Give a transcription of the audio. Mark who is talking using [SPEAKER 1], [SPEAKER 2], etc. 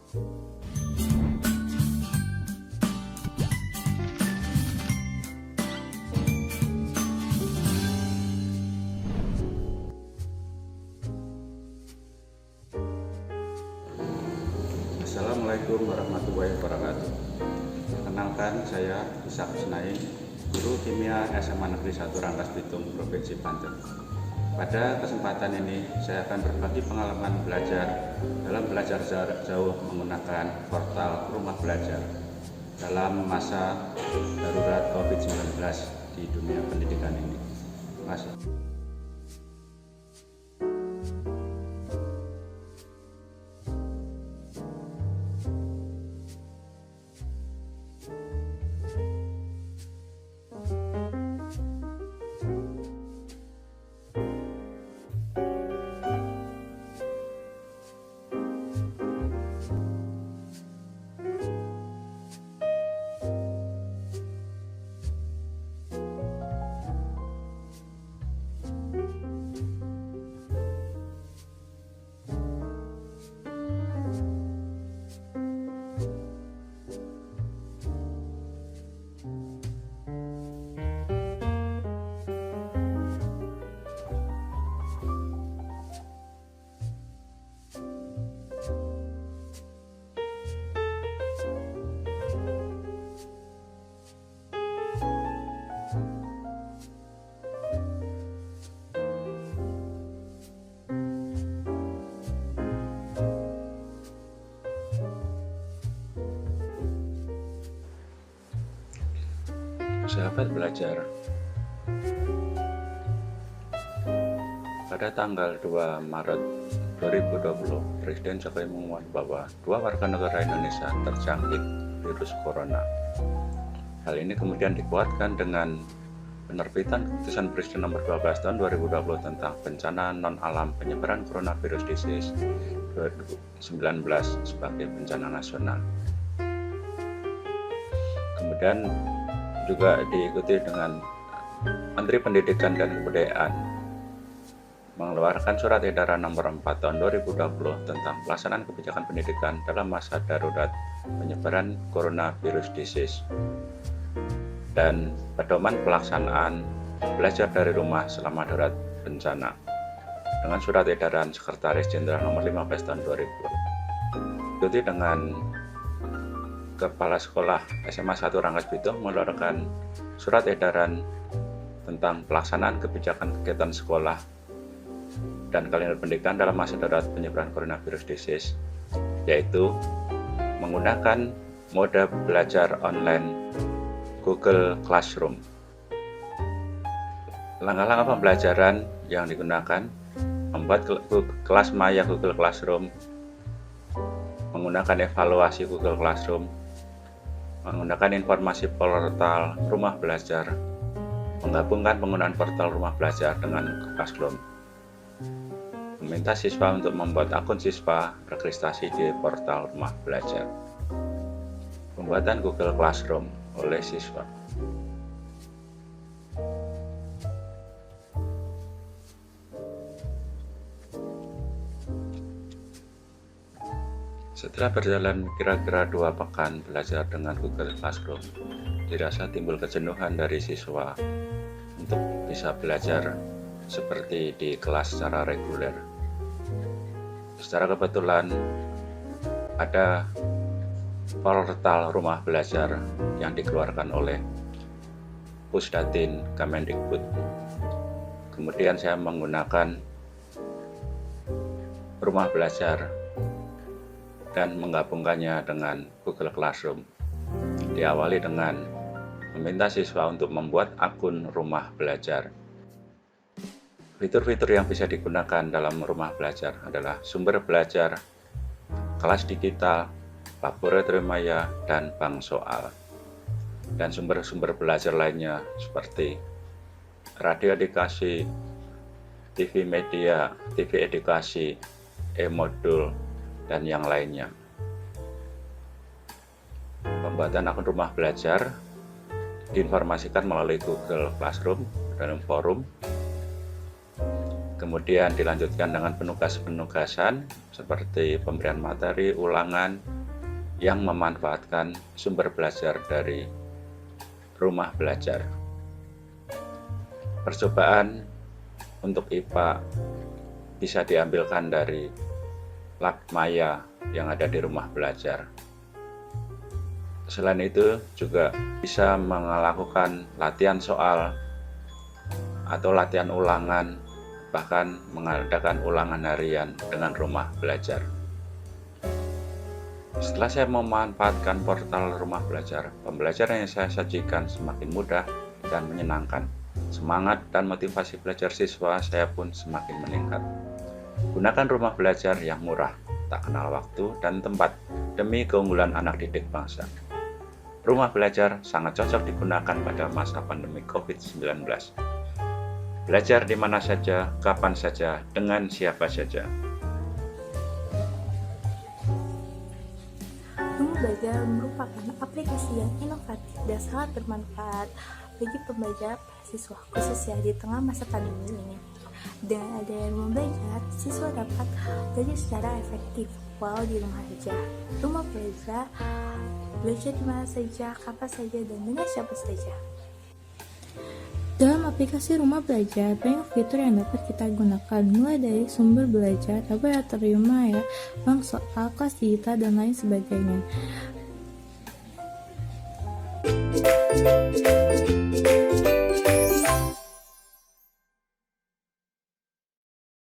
[SPEAKER 1] Assalamualaikum warahmatullahi wabarakatuh. Perkenalkan, saya Ishak Senaing, guru kimia SMA Negeri 1 Rangkas Bitung, Provinsi Banten. Pada kesempatan ini, saya akan berbagi pengalaman belajar dalam belajar jarak jauh menggunakan portal Rumah Belajar dalam masa darurat COVID-19 di dunia pendidikan ini. Terima kasih. Sahabat belajar, pada tanggal 2 Maret 2020, Presiden Jokowi mengumumkan bahwa 2 warga negara Indonesia terjangkit virus corona. Hal ini kemudian dikuatkan dengan penerbitan Keputusan Presiden Nomor 12 Tahun 2020 tentang bencana non-alam penyebaran coronavirus disease 2019 sebagai bencana nasional. Kemudian juga diikuti dengan Menteri Pendidikan dan Kebudayaan mengeluarkan Surat Edaran Nomor 4 Tahun 2020 tentang pelaksanaan kebijakan pendidikan dalam masa darurat penyebaran coronavirus disease dan pedoman pelaksanaan belajar dari rumah selama darurat bencana dengan Surat Edaran Sekretaris Jenderal Nomor 15 Tahun 2020. Diikuti dengan Kepala Sekolah SMA 1 Rangkas Bitung mengeluarkan Surat Edaran tentang pelaksanaan kebijakan kegiatan sekolah dan kalender pendidikan dalam masa darurat penyebaran coronavirus disease, yaitu menggunakan mode belajar online Google Classroom. Langkah-langkah pembelajaran yang digunakan: membuat kelas maya Google Classroom, menggunakan evaluasi Google Classroom, menggunakan informasi portal Rumah Belajar, menggabungkan penggunaan portal Rumah Belajar dengan Google Classroom, meminta siswa untuk membuat akun siswa registrasi di portal Rumah Belajar, pembuatan Google Classroom oleh siswa. Setelah berjalan kira-kira 2 pekan belajar dengan Google Classroom, dirasa timbul kejenuhan dari siswa untuk bisa belajar seperti di kelas secara reguler. Secara kebetulan ada portal Rumah Belajar yang dikeluarkan oleh Pusdatin Kemendikbud. Kemudian saya menggunakan Rumah Belajar dan menggabungkannya dengan Google Classroom. Diawali dengan meminta siswa untuk membuat akun Rumah Belajar. Fitur-fitur yang bisa digunakan dalam Rumah Belajar adalah sumber belajar, kelas digital, laboratorium maya, dan bank soal. Dan sumber-sumber belajar lainnya seperti radio edukasi, TV media, TV edukasi, e-modul, dan yang lainnya. Pembuatan akun Rumah Belajar diinformasikan melalui Google Classroom dalam forum. Kemudian dilanjutkan dengan penugasan seperti pemberian materi, ulangan, yang memanfaatkan sumber belajar dari rumah belajar. Percobaan untuk IPA bisa diambilkan dari lab maya yang ada di rumah belajar. Selain itu juga bisa melakukan latihan soal atau latihan ulangan, bahkan mengadakan ulangan harian dengan rumah belajar. Setelah saya memanfaatkan portal rumah belajar, pembelajaran yang saya sajikan semakin mudah dan menyenangkan. Semangat dan motivasi belajar siswa saya pun semakin meningkat. Gunakan rumah belajar yang murah, tak kenal waktu dan tempat, demi keunggulan anak didik bangsa. Rumah belajar sangat cocok digunakan pada masa pandemi COVID-19. Belajar di mana saja, kapan saja, dengan siapa saja.
[SPEAKER 2] Rumah Belajar merupakan aplikasi yang inovatif dan sangat bermanfaat bagi pembelajar siswa, khususnya di tengah masa pandemi ini. Dengan adanya Rumah Belajar, siswa dapat belajar secara efektif walau di rumah saja. Rumah Belajar belajar di mana saja, kapan saja, dan dengan siapa saja. Dalam aplikasi Rumah Belajar, banyak fitur yang dapat kita gunakan, mulai dari sumber belajar, laboratorium maya, bank soal, kelas digital, dan lain sebagainya.